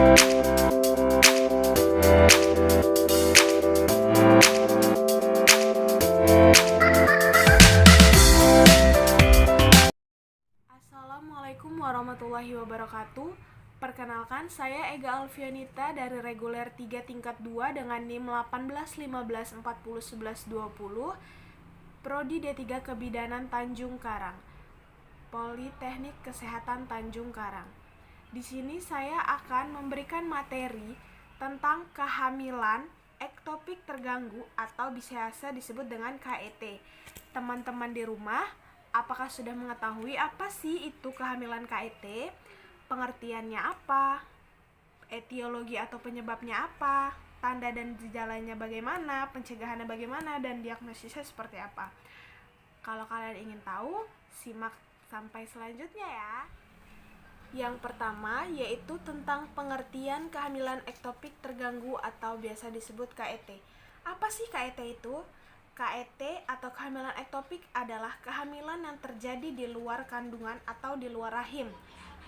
Assalamualaikum warahmatullahi wabarakatuh. Perkenalkan, saya Ega Alfianita dari reguler 3 tingkat 2 dengan NIM 18 15 40 11 20, Prodi D3 Kebidanan Tanjung Karang, Politeknik Kesehatan Tanjung Karang. Di sini saya akan memberikan materi tentang kehamilan ektopik terganggu atau biasa disebut dengan KET. Teman-teman di rumah, apakah sudah mengetahui apa sih itu kehamilan KET? Pengertiannya apa? Etiologi atau penyebabnya apa? Tanda dan gejalanya bagaimana? Pencegahannya bagaimana? Dan diagnosisnya seperti apa? Kalau kalian ingin tahu, simak sampai selanjutnya ya. Yang pertama yaitu tentang pengertian kehamilan ektopik terganggu atau biasa disebut KET. Apa sih KET itu? KET atau kehamilan ektopik adalah kehamilan yang terjadi di luar kandungan atau di luar rahim.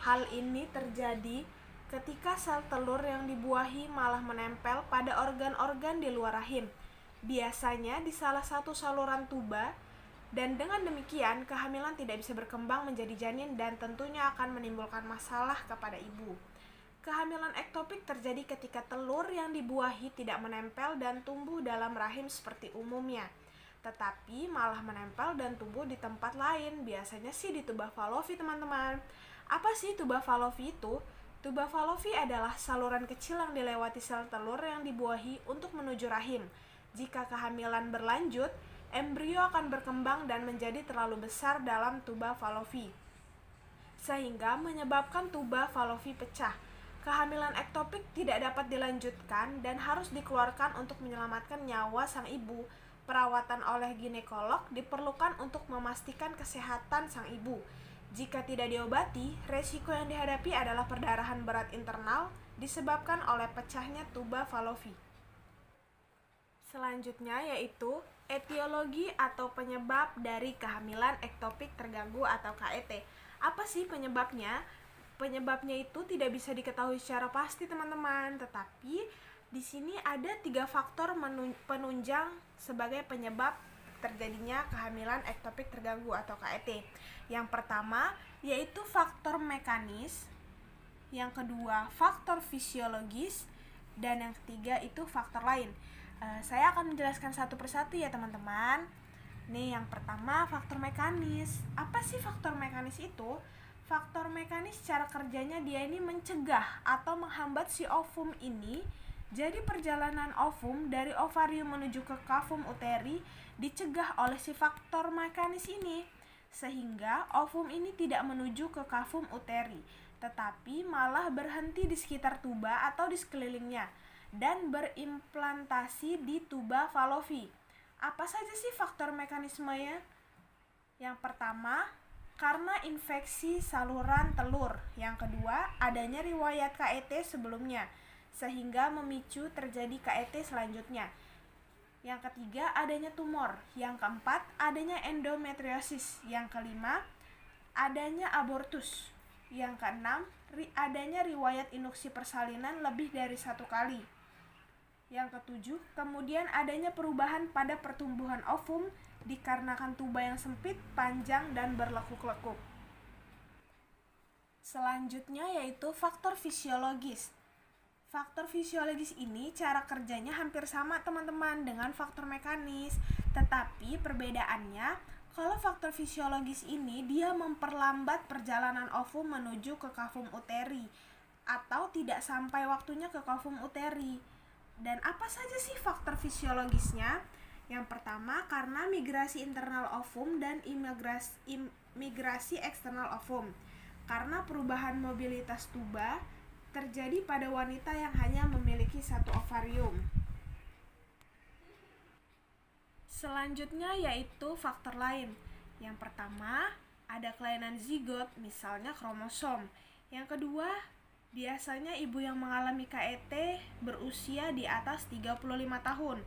Hal ini terjadi ketika sel telur yang dibuahi malah menempel pada organ-organ di luar rahim, biasanya di salah satu saluran tuba, dan dengan demikian kehamilan tidak bisa berkembang menjadi janin dan tentunya akan menimbulkan masalah kepada ibu. Kehamilan ektopik terjadi ketika telur yang dibuahi tidak menempel dan tumbuh dalam rahim seperti umumnya, tetapi malah menempel dan tumbuh di tempat lain, biasanya sih di tuba Fallopi, teman-teman. Apa sih tuba Fallopi itu? Tuba Fallopi adalah saluran kecil yang dilewati sel telur yang dibuahi untuk menuju rahim. Jika kehamilan berlanjut, embrio akan berkembang dan menjadi terlalu besar dalam tuba Fallopi, sehingga menyebabkan tuba Fallopi pecah. Kehamilan ektopik tidak dapat dilanjutkan dan harus dikeluarkan untuk menyelamatkan nyawa sang ibu. Perawatan oleh ginekolog diperlukan untuk memastikan kesehatan sang ibu. Jika tidak diobati, resiko yang dihadapi adalah perdarahan berat internal disebabkan oleh pecahnya tuba Fallopi. Selanjutnya yaitu etiologi atau penyebab dari kehamilan ektopik terganggu atau KET. Apa sih penyebabnya? Penyebabnya itu tidak bisa diketahui secara pasti, teman-teman, tetapi di sini ada 3 faktor penunjang sebagai penyebab terjadinya kehamilan ektopik terganggu atau KET. Yang pertama yaitu faktor mekanis, yang kedua faktor fisiologis, dan yang ketiga itu faktor lain. Saya akan menjelaskan satu persatu ya, teman-teman. Nih, yang pertama faktor mekanis. Apa sih faktor mekanis itu? Faktor mekanis cara kerjanya dia ini mencegah atau menghambat si ovum ini. Jadi perjalanan ovum dari ovarium menuju ke kavum uteri dicegah oleh si faktor mekanis ini, sehingga ovum ini tidak menuju ke kavum uteri, tetapi malah berhenti di sekitar tuba atau di sekelilingnya dan berimplantasi di tuba Fallopi. Apa saja sih faktor mekanismenya? Yang pertama, karena infeksi saluran telur. Yang kedua, adanya riwayat KET sebelumnya, sehingga memicu terjadi KET selanjutnya. Yang ketiga, adanya tumor. Yang keempat, adanya endometriosis. Yang kelima, adanya abortus. Yang keenam, adanya riwayat induksi persalinan lebih dari 1 kali. Yang ketujuh, kemudian adanya perubahan pada pertumbuhan ovum dikarenakan tuba yang sempit, panjang, dan berlekuk-lekuk. Selanjutnya yaitu faktor fisiologis. Faktor fisiologis ini cara kerjanya hampir sama, teman-teman, dengan faktor mekanis, tetapi perbedaannya kalau faktor fisiologis ini dia memperlambat perjalanan ovum menuju ke kavum uteri atau tidak sampai waktunya ke kavum uteri. Dan apa saja sih faktor fisiologisnya? Yang pertama, karena migrasi internal ovum dan migrasi eksternal ovum. Karena perubahan mobilitas tuba terjadi pada wanita yang hanya memiliki 1 ovarium. Selanjutnya yaitu faktor lain. Yang pertama, ada kelainan zigot, misalnya kromosom. Yang kedua, biasanya ibu yang mengalami KET berusia di atas 35 tahun.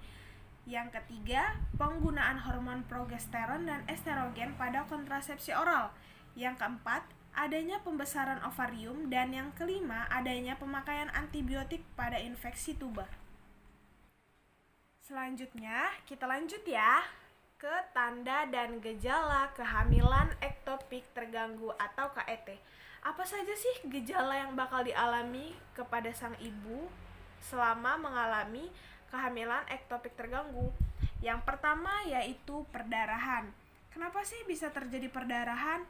Yang ketiga, penggunaan hormon progesteron dan estrogen pada kontrasepsi oral. Yang keempat, adanya pembesaran ovarium, dan yang kelima, adanya pemakaian antibiotik pada infeksi tuba. Selanjutnya, kita lanjut ya ke tanda dan gejala kehamilan ektopik terganggu atau KET. Apa saja sih gejala yang bakal dialami kepada sang ibu selama mengalami kehamilan ektopik terganggu? Yang pertama yaitu perdarahan. Kenapa sih bisa terjadi perdarahan?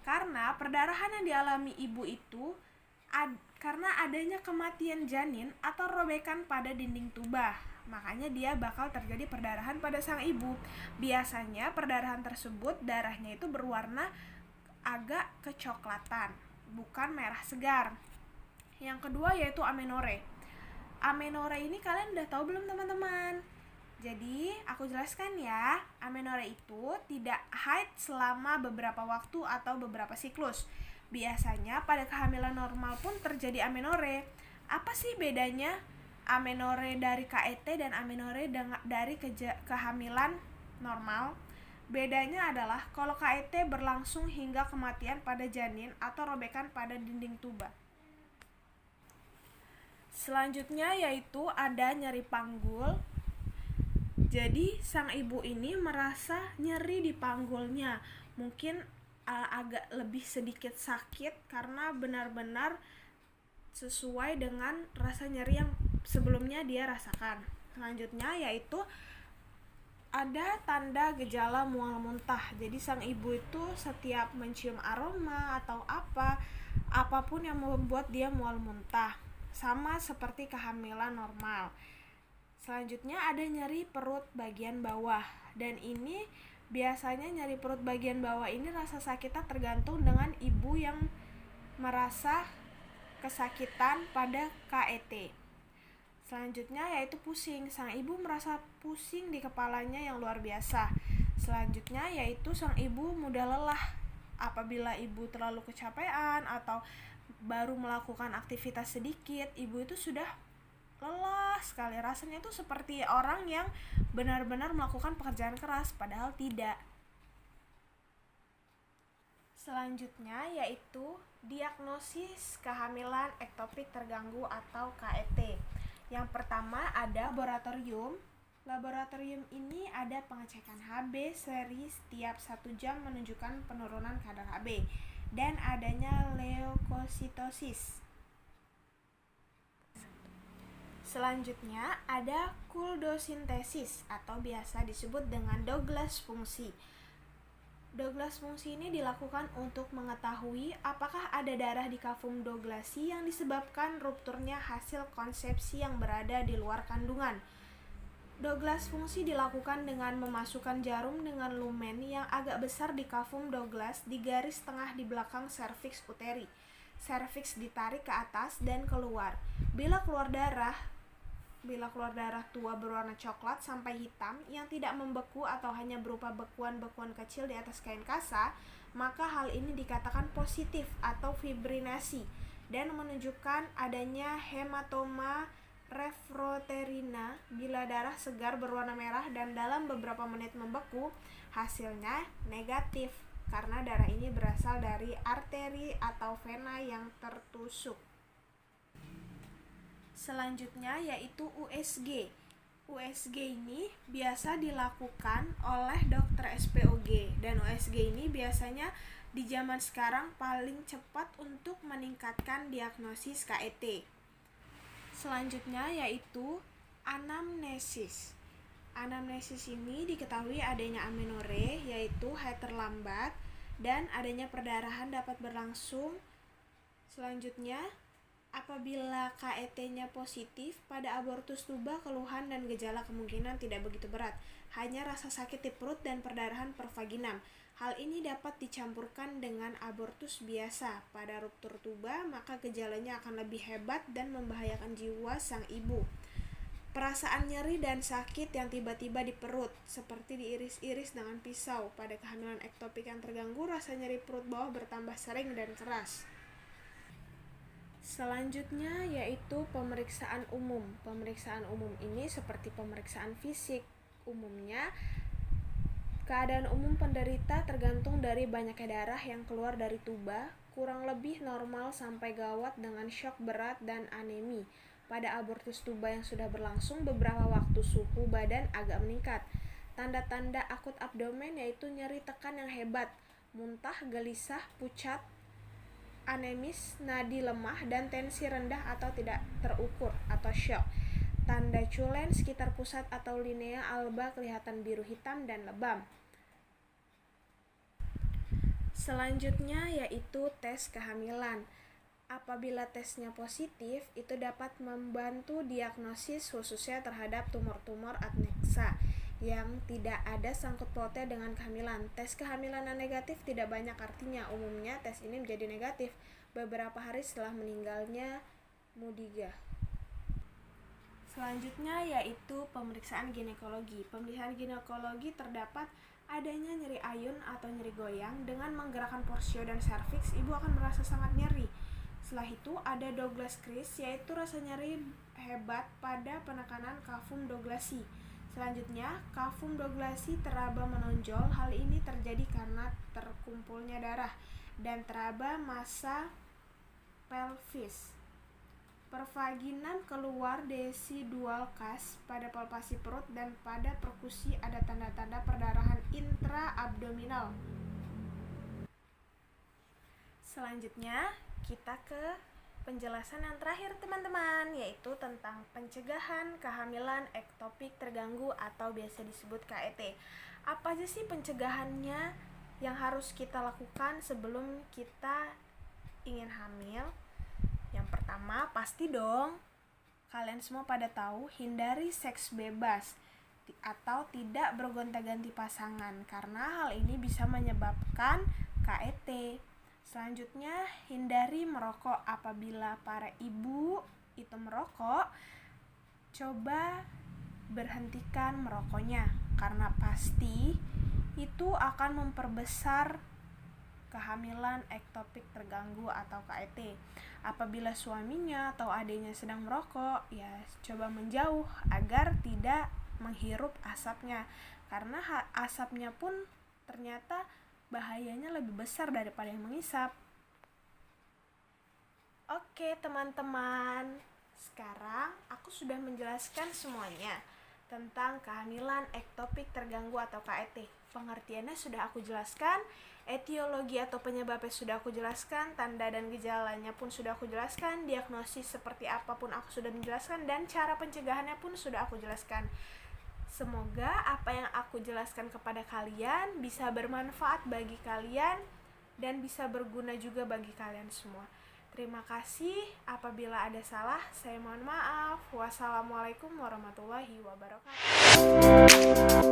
Karena perdarahan yang dialami ibu itu karena adanya kematian janin atau robekan pada dinding tuba. Makanya dia bakal terjadi perdarahan pada sang ibu. Biasanya perdarahan tersebut darahnya itu berwarna agak kecoklatan, bukan merah segar. Yang kedua yaitu amenore. Amenore ini kalian udah tahu belum teman-teman? Jadi aku jelaskan ya, amenore itu tidak haid selama beberapa waktu atau beberapa siklus. Biasanya pada kehamilan normal pun terjadi amenore. Apa sih bedanya amenore dari KET dan amenore dari kehamilan normal? Bedanya adalah kalau KET berlangsung hingga kematian pada janin atau robekan pada dinding tuba. Selanjutnya yaitu ada nyeri panggul. Jadi sang ibu ini merasa nyeri di panggulnya. Mungkin agak lebih sedikit sakit karena benar-benar sesuai dengan rasa nyeri yang sebelumnya dia rasakan. Selanjutnya yaitu ada tanda gejala mual muntah. Jadi sang ibu itu setiap mencium aroma atau apapun yang membuat dia mual muntah, sama seperti kehamilan normal. Selanjutnya ada nyeri perut bagian bawah, dan ini biasanya nyeri perut bagian bawah ini rasa sakitnya tergantung dengan ibu yang merasa kesakitan pada KET. Selanjutnya yaitu pusing. Sang ibu merasa pusing di kepalanya yang luar biasa. Selanjutnya yaitu sang ibu mudah lelah. Apabila ibu terlalu kecapean atau baru melakukan aktivitas sedikit, ibu itu sudah lelah sekali. Rasanya itu seperti orang yang benar-benar melakukan pekerjaan keras, padahal tidak. Selanjutnya yaitu diagnosis kehamilan ektopik terganggu atau KET. Yang pertama ada laboratorium. Laboratorium ini ada pengecekan HB seri setiap 1 jam menunjukkan penurunan kadar HB, dan adanya leukositosis. Selanjutnya ada kuldosintesis atau biasa disebut dengan Douglas fungsi. Douglas fungsi ini dilakukan untuk mengetahui apakah ada darah di kavum douglasi yang disebabkan rupturnya hasil konsepsi yang berada di luar kandungan. Douglas fungsi dilakukan dengan memasukkan jarum dengan lumen yang agak besar di kavum Douglas di garis tengah di belakang serviks uteri. Serviks ditarik ke atas dan keluar. Bila keluar darah tua berwarna coklat sampai hitam yang tidak membeku atau hanya berupa bekuan-bekuan kecil di atas kain kasa, maka hal ini dikatakan positif atau fibrinasi dan menunjukkan adanya hematoma refroterina. Bila darah segar berwarna merah dan dalam beberapa menit membeku, hasilnya negatif karena darah ini berasal dari arteri atau vena yang tertusuk. Selanjutnya yaitu USG. USG ini biasa dilakukan oleh dokter SPOG, dan USG ini biasanya di zaman sekarang paling cepat untuk meningkatkan diagnosis KET. Selanjutnya yaitu anamnesis. Anamnesis ini diketahui adanya amenore, yaitu haid terlambat, dan adanya perdarahan dapat berlangsung. Selanjutnya, apabila KET-nya positif, pada abortus tuba keluhan dan gejala kemungkinan tidak begitu berat, hanya rasa sakit di perut dan perdarahan per vaginam. Hal ini dapat dicampurkan dengan abortus biasa. Pada ruptur tuba, maka gejalanya akan lebih hebat dan membahayakan jiwa sang ibu. Perasaan nyeri dan sakit yang tiba-tiba di perut, seperti diiris-iris dengan pisau. Pada kehamilan ektopik yang terganggu, rasa nyeri perut bawah bertambah sering dan keras. Selanjutnya yaitu pemeriksaan umum. Pemeriksaan umum ini seperti pemeriksaan fisik. Umumnya, keadaan umum penderita tergantung dari banyaknya darah yang keluar dari tuba, kurang lebih normal sampai gawat dengan syok berat dan anemi. Pada abortus tuba yang sudah berlangsung beberapa waktu, suhu badan agak meningkat. Tanda-tanda akut abdomen yaitu nyeri tekan yang hebat, muntah, gelisah, pucat, anemis, nadi lemah, dan tensi rendah atau tidak terukur atau syok. Tanda culen sekitar pusat atau linea alba kelihatan biru hitam dan lebam. Selanjutnya yaitu tes kehamilan. Apabila tesnya positif, itu dapat membantu diagnosis khususnya terhadap tumor-tumor adneksa yang tidak ada sangkut pautnya dengan kehamilan. Tes kehamilan yang negatif tidak banyak artinya. Umumnya tes ini menjadi negatif beberapa hari setelah meninggalnya mudiga. Selanjutnya yaitu pemeriksaan ginekologi. Pemeriksaan ginekologi terdapat adanya nyeri ayun atau nyeri goyang. Dengan menggerakkan porsio dan serviks, ibu akan merasa sangat nyeri. Setelah itu ada Douglas Criss, yaitu rasa nyeri hebat pada penekanan cavum douglasi. Selanjutnya, cavum douglasi teraba menonjol. Hal ini terjadi karena terkumpulnya darah dan teraba massa pelvis. Pervaginan keluar desidual kas pada palpasi perut, dan pada perkusi ada tanda-tanda perdarahan intraabdominal. Selanjutnya kita ke penjelasan yang terakhir teman-teman, yaitu tentang pencegahan kehamilan ektopik terganggu atau biasa disebut KET. Apa aja sih pencegahannya yang harus kita lakukan sebelum kita ingin hamil? Yang pertama, pasti dong kalian semua pada tahu, hindari seks bebas atau tidak bergonta-ganti pasangan, karena hal ini bisa menyebabkan KET. Selanjutnya, hindari merokok. Apabila para ibu itu merokok, coba berhentikan merokoknya, karena pasti itu akan memperbesar kehamilan ektopik terganggu atau KET. Apabila suaminya atau adiknya sedang merokok, ya coba menjauh agar tidak menghirup asapnya, karena asapnya pun ternyata bahayanya lebih besar daripada yang mengisap. Oke teman-teman, sekarang aku sudah menjelaskan semuanya tentang kehamilan ektopik terganggu atau KET. Pengertiannya sudah aku jelaskan, etiologi atau penyebabnya sudah aku jelaskan, tanda dan gejalanya pun sudah aku jelaskan, diagnosis seperti apapun aku sudah menjelaskan, dan cara pencegahannya pun sudah aku jelaskan. Semoga apa yang aku jelaskan kepada kalian bisa bermanfaat bagi kalian dan bisa berguna juga bagi kalian semua. Terima kasih. Apabila ada salah, saya mohon maaf. Wassalamualaikum warahmatullahi wabarakatuh.